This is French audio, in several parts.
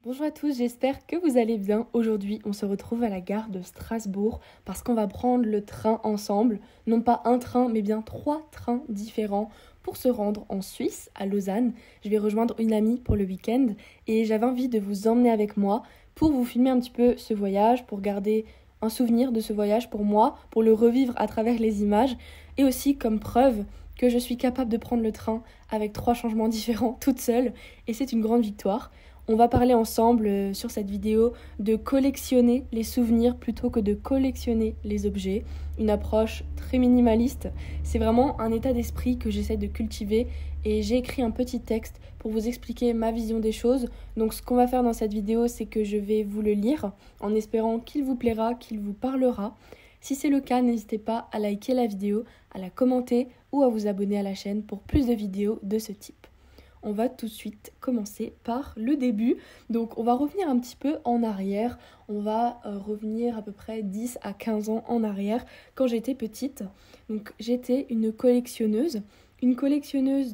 Bonjour à tous, j'espère que vous allez bien. Aujourd'hui, on se retrouve à la gare de Strasbourg parce qu'on va prendre le train ensemble. Non pas un train, mais bien 3 trains différents pour se rendre en Suisse, à Lausanne. Je vais rejoindre une amie pour le week-end et j'avais envie de vous emmener avec moi pour vous filmer un petit peu ce voyage, pour garder un souvenir de ce voyage pour moi, pour le revivre à travers les images et aussi comme preuve que je suis capable de prendre le train avec 3 changements différents toute seule et c'est une grande victoire. On va parler ensemble sur cette vidéo de collectionner les souvenirs plutôt que de collectionner les objets. Une approche très minimaliste. C'est vraiment un état d'esprit que j'essaie de cultiver et j'ai écrit un petit texte pour vous expliquer ma vision des choses. Donc ce qu'on va faire dans cette vidéo, c'est que je vais vous le lire en espérant qu'il vous plaira, qu'il vous parlera. Si c'est le cas, n'hésitez pas à liker la vidéo, à la commenter ou à vous abonner à la chaîne pour plus de vidéos de ce type. On va tout de suite commencer par le début. Donc on va revenir un petit peu en arrière. On va revenir à peu près 10 à 15 ans en arrière quand j'étais petite. Donc j'étais une collectionneuse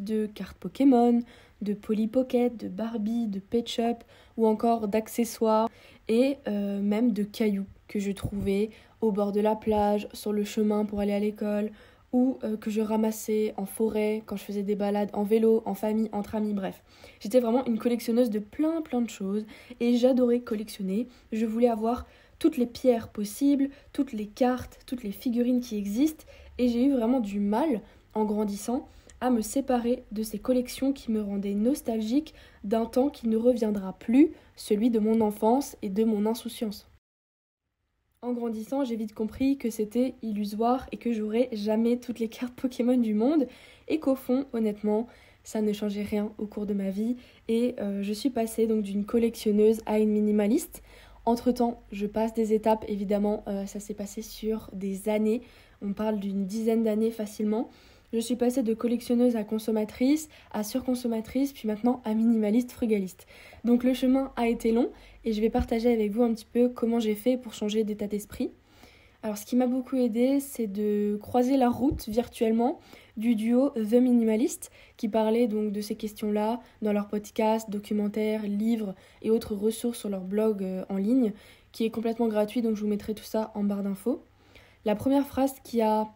de cartes Pokémon, de Polly Pocket, de Barbie, de Pet Shop ou encore d'accessoires et même de cailloux que je trouvais au bord de la plage, sur le chemin pour aller à l'école ou que je ramassais en forêt quand je faisais des balades en vélo, en famille, entre amis, bref. J'étais vraiment une collectionneuse de plein de choses et j'adorais collectionner. Je voulais avoir toutes les pierres possibles, toutes les cartes, toutes les figurines qui existent et j'ai eu vraiment du mal, en grandissant, à me séparer de ces collections qui me rendaient nostalgique d'un temps qui ne reviendra plus, celui de mon enfance et de mon insouciance. En grandissant, j'ai vite compris que c'était illusoire et que j'aurais jamais toutes les cartes Pokémon du monde et qu'au fond, honnêtement, ça ne changeait rien au cours de ma vie et je suis passée donc d'une collectionneuse à une minimaliste. Entre-temps, je passe des étapes, évidemment, ça s'est passé sur des années, on parle d'une dizaine d'années facilement. Je suis passée de collectionneuse à consommatrice, à surconsommatrice, puis maintenant à minimaliste frugaliste. Donc le chemin a été long et je vais partager avec vous un petit peu comment j'ai fait pour changer d'état d'esprit. Alors ce qui m'a beaucoup aidé, c'est de croiser la route virtuellement du duo The Minimalist qui parlait donc de ces questions-là dans leurs podcasts, documentaires, livres et autres ressources sur leur blog en ligne qui est complètement gratuit, donc je vous mettrai tout ça en barre d'infos. La première phrase qui a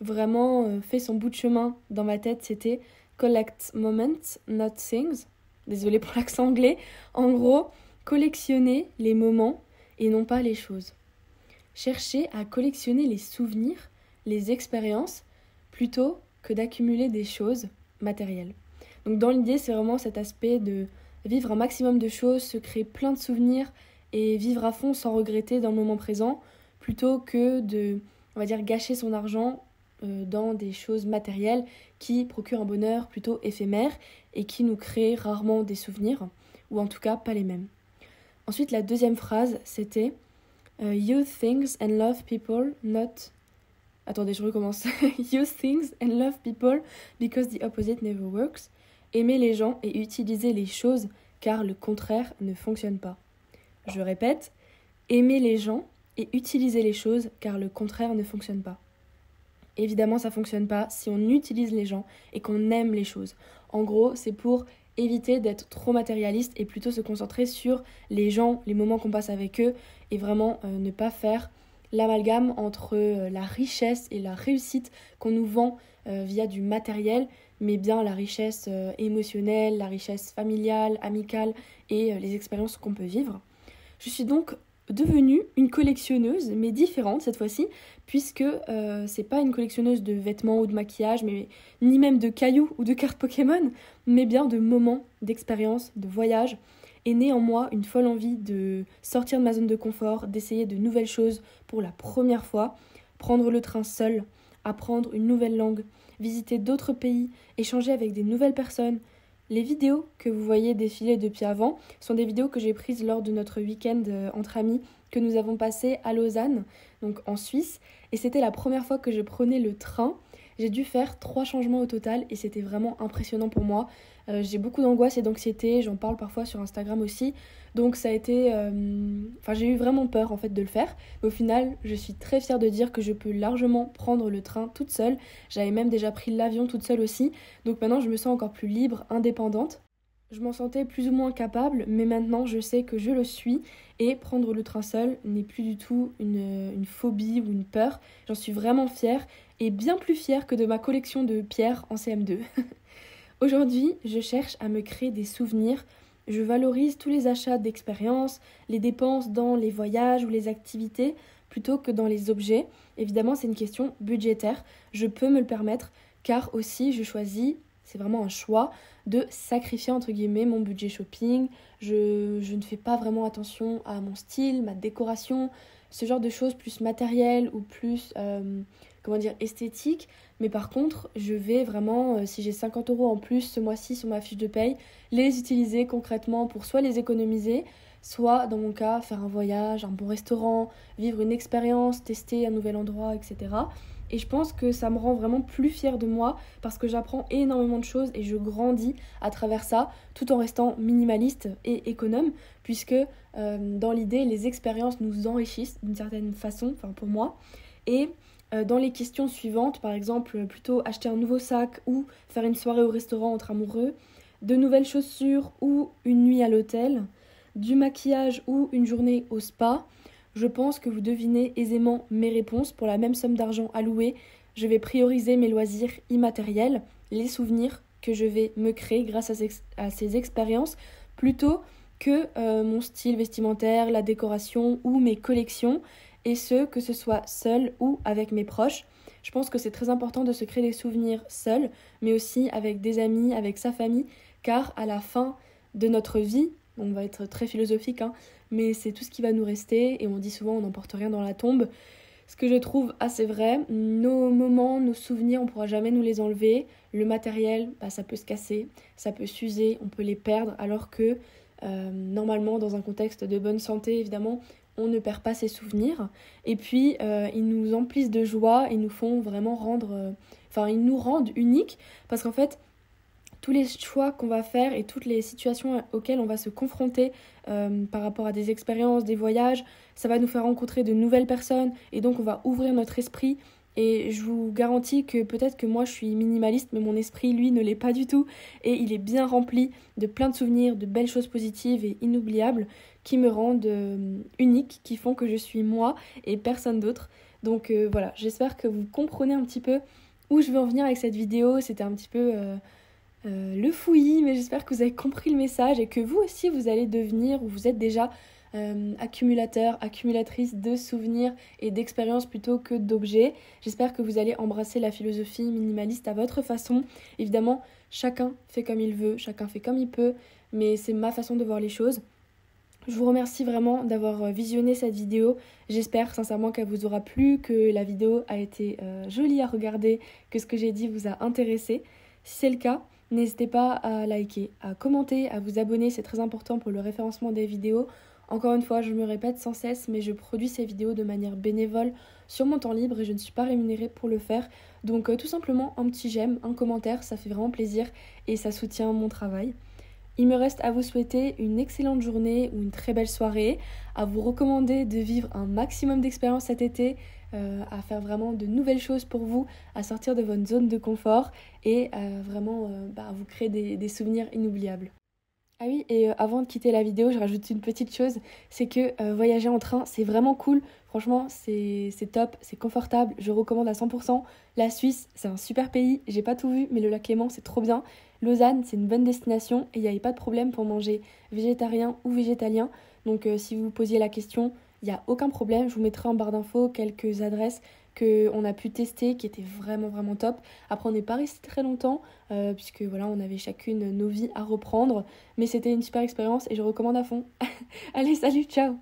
vraiment fait son bout de chemin dans ma tête, c'était Collect moments, not things. Désolée pour l'accent anglais. En gros, collectionner les moments et non pas les choses. Chercher à collectionner les souvenirs, les expériences, plutôt que d'accumuler des choses matérielles. Donc dans l'idée, c'est vraiment cet aspect de vivre un maximum de choses, se créer plein de souvenirs et vivre à fond sans regretter dans le moment présent, plutôt que de, on va dire, gâcher son argent dans des choses matérielles qui procurent un bonheur plutôt éphémère et qui nous créent rarement des souvenirs, ou en tout cas pas les mêmes. Ensuite, la deuxième phrase, c'était You things and love people, not... Attendez, je recommence. Use things and love people because the opposite never works. Aimer les gens et utiliser les choses car le contraire ne fonctionne pas. Je répète, aimer les gens et utiliser les choses car le contraire ne fonctionne pas. Évidemment, ça fonctionne pas si on utilise les gens et qu'on aime les choses. En gros, c'est pour éviter d'être trop matérialiste et plutôt se concentrer sur les gens, les moments qu'on passe avec eux et vraiment ne pas faire l'amalgame entre la richesse et la réussite qu'on nous vend via du matériel, mais bien la richesse émotionnelle, la richesse familiale, amicale et les expériences qu'on peut vivre. Je suis donc devenue une collectionneuse, mais différente cette fois-ci, puisque c'est pas une collectionneuse de vêtements ou de maquillage, mais ni même de cailloux ou de cartes Pokémon, mais bien de moments, d'expériences, de voyages, et naît en moi une folle envie de sortir de ma zone de confort, d'essayer de nouvelles choses pour la première fois, prendre le train seul, apprendre une nouvelle langue, visiter d'autres pays, échanger avec des nouvelles personnes. Les vidéos que vous voyez défiler depuis avant sont des vidéos que j'ai prises lors de notre week-end entre amis que nous avons passé à Lausanne, donc en Suisse. Et c'était la première fois que je prenais le train. J'ai dû faire 3 changements au total et c'était vraiment impressionnant pour moi. J'ai beaucoup d'angoisse et d'anxiété, j'en parle parfois sur Instagram aussi. Donc ça a été... j'ai eu vraiment peur en fait de le faire. Mais au final, je suis très fière de dire que je peux largement prendre le train toute seule. J'avais même déjà pris l'avion toute seule aussi. Donc maintenant, je me sens encore plus libre, indépendante. Je m'en sentais plus ou moins capable, mais maintenant je sais que je le suis et prendre le train seul n'est plus du tout une phobie ou une peur. J'en suis vraiment fière et bien plus fière que de ma collection de pierres en CM2. Aujourd'hui, je cherche à me créer des souvenirs. Je valorise tous les achats d'expériences, les dépenses dans les voyages ou les activités plutôt que dans les objets. Évidemment, c'est une question budgétaire. Je peux me le permettre car aussi je choisis, c'est vraiment un choix, de sacrifier entre guillemets mon budget shopping. Je ne fais pas vraiment attention à mon style, ma décoration, ce genre de choses plus matérielles ou plus comment dire, esthétiques. Mais par contre, je vais vraiment, si j'ai 50 € en plus ce mois-ci sur ma fiche de paye, les utiliser concrètement pour soit les économiser, soit dans mon cas faire un voyage, un bon restaurant, vivre une expérience, tester un nouvel endroit, etc. Et je pense que ça me rend vraiment plus fière de moi parce que j'apprends énormément de choses et je grandis à travers ça tout en restant minimaliste et économe puisque dans l'idée, les expériences nous enrichissent d'une certaine façon, enfin pour moi. Et dans les questions suivantes, par exemple, plutôt acheter un nouveau sac ou faire une soirée au restaurant entre amoureux, de nouvelles chaussures ou une nuit à l'hôtel, du maquillage ou une journée au spa, je pense que vous devinez aisément mes réponses. Pour la même somme d'argent allouée, je vais prioriser mes loisirs immatériels, les souvenirs que je vais me créer grâce à ces expériences, plutôt que mon style vestimentaire, la décoration ou mes collections, et ce, que ce soit seul ou avec mes proches. Je pense que c'est très important de se créer des souvenirs seul, mais aussi avec des amis, avec sa famille, car à la fin de notre vie, on va être très philosophique, hein, mais c'est tout ce qui va nous rester, et on dit souvent on n'emporte rien dans la tombe. Ce que je trouve assez vrai, nos moments, nos souvenirs, on ne pourra jamais nous les enlever. Le matériel, ça peut se casser, ça peut s'user, on peut les perdre, alors que normalement, dans un contexte de bonne santé, évidemment, on ne perd pas ses souvenirs. Et puis, ils nous emplissent de joie, ils nous font vraiment ils nous rendent uniques, parce qu'en fait, tous les choix qu'on va faire et toutes les situations auxquelles on va se confronter par rapport à des expériences, des voyages, ça va nous faire rencontrer de nouvelles personnes et donc on va ouvrir notre esprit. Et je vous garantis que peut-être que moi je suis minimaliste, mais mon esprit lui ne l'est pas du tout et il est bien rempli de plein de souvenirs, de belles choses positives et inoubliables qui me rendent unique, qui font que je suis moi et personne d'autre. Donc voilà, j'espère que vous comprenez un petit peu où je veux en venir avec cette vidéo. C'était un petit peu le fouillis, mais j'espère que vous avez compris le message et que vous aussi vous allez devenir ou vous êtes déjà accumulateur, accumulatrice de souvenirs et d'expériences plutôt que d'objets. J'espère que vous allez embrasser la philosophie minimaliste à votre façon. Évidemment, chacun fait comme il veut, chacun fait comme il peut, mais c'est ma façon de voir les choses. Je vous remercie vraiment d'avoir visionné cette vidéo. J'espère sincèrement qu'elle vous aura plu, que la vidéo a été jolie à regarder, que ce que j'ai dit vous a intéressé. Si c'est le cas, n'hésitez pas à liker, à commenter, à vous abonner, c'est très important pour le référencement des vidéos. Encore une fois, je me répète sans cesse, mais je produis ces vidéos de manière bénévole sur mon temps libre et je ne suis pas rémunérée pour le faire. Donc tout simplement un petit j'aime, un commentaire, ça fait vraiment plaisir et ça soutient mon travail. Il me reste à vous souhaiter une excellente journée ou une très belle soirée, à vous recommander de vivre un maximum d'expériences cet été, à faire vraiment de nouvelles choses pour vous, à sortir de votre zone de confort et vraiment à vous créer des souvenirs inoubliables. Ah oui, et avant de quitter la vidéo, je rajoute une petite chose, c'est que voyager en train, c'est vraiment cool. Franchement, c'est top, c'est confortable, je recommande à 100%. La Suisse, c'est un super pays, j'ai pas tout vu, mais le lac Léman, c'est trop bien. Lausanne, c'est une bonne destination et il n'y avait pas de problème pour manger végétarien ou végétalien. Donc si vous vous posiez la question, il n'y a aucun problème. Je vous mettrai en barre d'infos quelques adresses qu'on a pu tester qui étaient vraiment vraiment top. Après on n'est pas resté très longtemps puisque voilà on avait chacune nos vies à reprendre, mais c'était une super expérience et je recommande à fond. Allez, salut, ciao.